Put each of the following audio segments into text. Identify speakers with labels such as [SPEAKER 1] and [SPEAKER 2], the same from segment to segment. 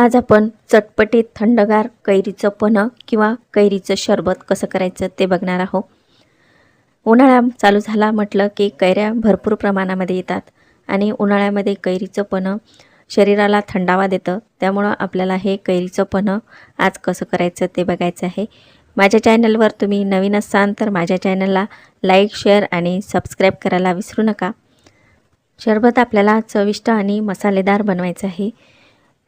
[SPEAKER 1] आज आपण चटपटीत थंडगार कैरीचं पन्ह किंवा कैरीचं शरबत कसं करायचं ते बघणार आहोत। उन्हाळा चालू झाला म्हटलं की कैऱ्या भरपूर प्रमाणामध्ये येतात आणि उन्हाळ्यामध्ये कैरीचं पन्ह शरीराला थंडावा देतं। त्यामुळे आपल्याला हे कैरीचं पन्ह आज कसं करायचं ते बघायचं आहे। माझ्या चॅनलवर तुम्ही नवीन असाल तर माझ्या चॅनलला लाईक, शेअर आणि सबस्क्राईब करायला विसरू नका। शरबत आपल्याला चविष्ट आणि मसालेदार बनवायचं आहे।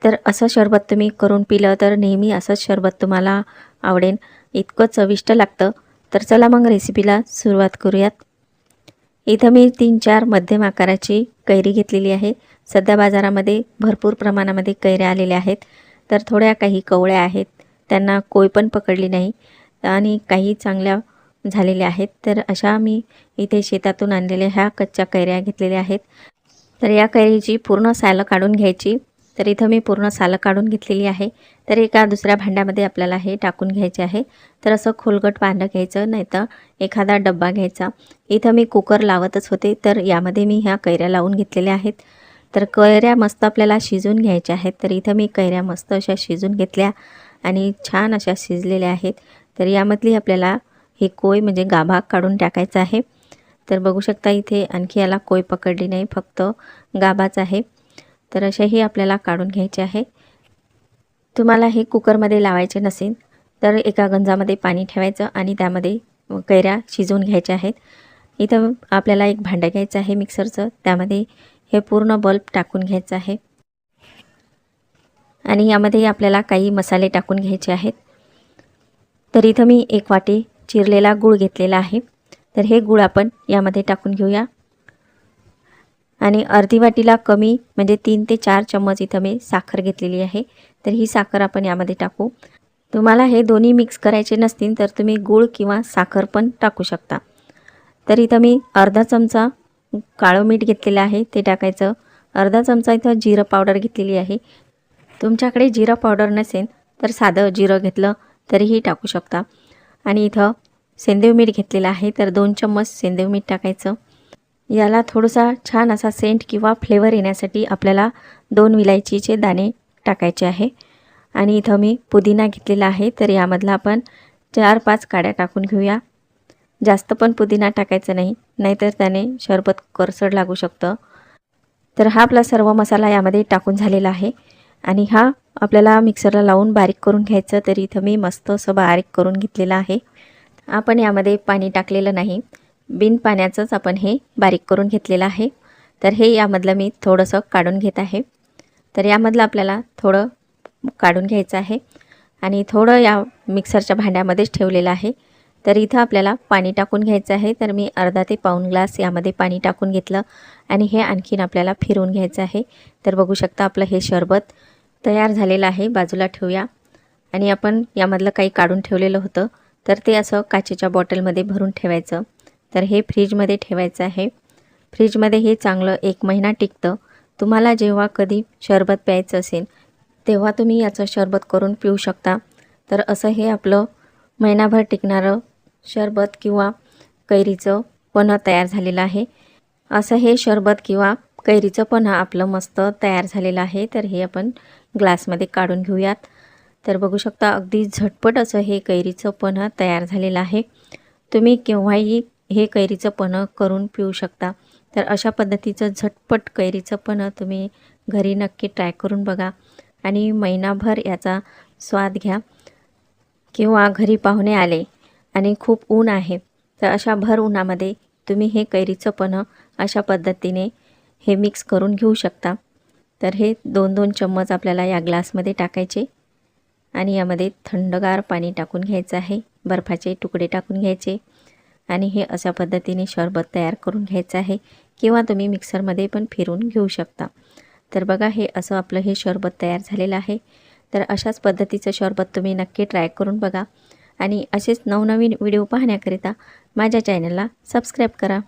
[SPEAKER 1] तर असं शरबत तुम्ही करून पिलं तर नेहमी असंच शरबत तुम्हाला आवडेल, इतकं चविष्ट लागतं। तर चला मग रेसिपीला सुरुवात करूयात। इथं मी 3-4 मध्यम आकाराची कैरी घेतलेली आहे। सध्या बाजारामध्ये भरपूर प्रमाणामध्ये कैऱ्या आलेल्या आहेत। तर थोड्या काही कवळ्या आहेत, त्यांना कोय पण पकडली नाही आणि काही चांगल्या झालेल्या आहेत। तर अशा मी इथे शेतातून आणलेल्या ह्या कच्च्या कैऱ्या घेतलेल्या आहेत। तर या कैरीची पूर्ण सालं काढून घ्यायची। तर इथं मी पूर्ण सालं काढून घेतलेली आहे। तर एका दुसऱ्या भांड्यामध्ये आपल्याला हे टाकून घ्यायचे आहे। तर असं खोलगट भांडं घ्यायचं, नाहीतर एखादा डब्बा घ्यायचा। इथं मी कुकर लावतच होते, तर यामध्ये मी ह्या कैऱ्या लावून घेतलेल्या आहेत। तर कैऱ्या मस्त आपल्याला शिजून घ्यायच्या आहेत। तर इथं मी कैऱ्या मस्त अशा शिजून घेतल्या आणि छान अशा शिजलेल्या आहेत। तर यामधली आपल्याला हे कोय म्हणजे गाभा काढून टाकायचा आहे। तर बघू शकता इथे आणखी याला कोय पकडली नाही, फक्त गाभाच आहे। तर अशाही आपल्याला काढून घ्यायचे आहे। तुम्हाला हे कुकरमध्ये लावायचे नसेल तर एका गंजामध्ये पाणी ठेवायचं आणि त्यामध्ये कैऱ्या शिजवून घ्यायच्या आहेत। इथं आपल्याला एक भांडं घ्यायचं आहे मिक्सरचं, त्यामध्ये हे पूर्ण बल्ब टाकून घ्यायचं आहे आणि यामध्ये आपल्याला काही मसाले टाकून घ्यायचे आहेत। तर इथं मी 1 वाटी चिरलेला गूळ घेतलेला आहे। तर हे गूळ आपण यामध्ये टाकून घेऊया आणि अर्धी वाटीला कमी म्हणजे 3 ते 4 चम्मच इथं मी साखर घेतलेली आहे। तर ही साखर आपण यामध्ये टाकू। तुम्हाला हे दोन्ही मिक्स करायचे नसतील तर तुम्ही गूळ किंवा साखर पण टाकू शकता। तर इथं मी अर्धा चमचा काळं मीठ घेतलेलं आहे, ते टाकायचं। अर्धा चमचा इथं जिरं पावडर घेतलेली आहे। तुमच्याकडे जिरं पावडर नसेल तर साधं जिरं घेतलं तरीही टाकू शकता। आणि इथं सेंधव मीठ घेतलेलं आहे, तर 2 चम्मच सेंधव मीठ टाकायचं। याला थोडासा छान असा सेंट किंवा फ्लेवर येण्यासाठी आपल्याला 2 विलायचीचे दाणे टाकायचे आहे। आणि इथं मी पुदिना घेतलेला आहे, तर यामधला आपण 4-5 काड्या टाकून घेऊया। जास्त पण पुदिना टाकायचा नाही, नाहीतर त्याने शरबत करसड लागू शकतं। तर हा आपला सर्व मसाला यामध्ये टाकून झालेला आहे आणि हा आपल्याला मिक्सरला लावून बारीक करून घ्यायचं। तर इथं मी मस्त असं बारीक करून घेतलेलं आहे। आपण यामध्ये पाणी टाकलेलं नाही, बिन पाण्याचंच आपण हे बारीक करून घेतलेलं आहे। तर हे यामधलं मी थोडंसं काढून घेत आहे। तर यामधलं आपल्याला थोडं काढून घ्यायचं आहे आणि थोडं या मिक्सरच्या भांड्यामध्येच ठेवलेलं आहे। तर इथं आपल्याला पाणी टाकून घ्यायचं आहे। तर मी अर्धा ते पाऊण ग्लास यामध्ये पाणी टाकून घेतलं आणि हे आणखीन आपल्याला फिरवून घ्यायचं आहे। तर बघू शकता आपलं हे शरबत तयार झालेलं आहे। बाजूला ठेवूया आणि आपण यामधलं काही काढून ठेवलेलं होतं, तर ते असं काचेच्या बॉटलमध्ये भरून ठेवायचं। तर हे फ्रीजमध्ये ठेवायचं आहे। फ्रीजमध्ये हे चांगलं 1 महिना टिकतं। तुम्हाला जेव्हा कधी शरबत प्यायचं असेल तेव्हा तुम्ही याचं शरबत करून पिऊ शकता। तर असं हे आपलं महिनाभर टिकणारं शरबत किंवा कैरीचं पन्ह तयार झालेलं आहे। असं हे शरबत किंवा कैरीचं पन्ह आपलं मस्त तयार झालेलं आहे। तर हे आपण ग्लासमध्ये काढून घेऊयात। तर बघू शकता अगदी झटपट असं हे कैरीचं पन्ह तयार झालेलं आहे। तुम्ही केव्हाही हे कैरीचं पन्ह करून पिऊ शकता। तर अशा पद्धतीचं झटपट कैरीचं पन्ह तुम्ही घरी नक्की ट्राय करून बघा आणि महिनाभर याचा स्वाद घ्या। किंवा घरी पाहुणे आले आणि खूप ऊन आहे, तर अशा भर उन्हामध्ये तुम्ही हे कैरीचं पन्ह अशा पद्धतीने हे मिक्स करून घेऊ शकता। तर हे 2-2 चम्मच आपल्याला या ग्लासमध्ये टाकायचे आणि यामध्ये थंडगार पाणी टाकून घ्यायचं आहे। बर्फाचे तुकडे टाकून घ्यायचे आणि हे अशा पद्धतीने शरबत तयार करून घ्यायचं आहे किंवा तुम्ही मिक्सरमध्ये पण फिरवून घेऊ शकता। तर बघा हे असं आपलं हे शरबत तयार झालेलं आहे। तर अशाच पद्धतीचं शरबत तुम्ही नक्की ट्राय करून बघा आणि असेच नवनवीन व्हिडिओ पाहण्याकरिता माझ्या चॅनलला सबस्क्राईब करा।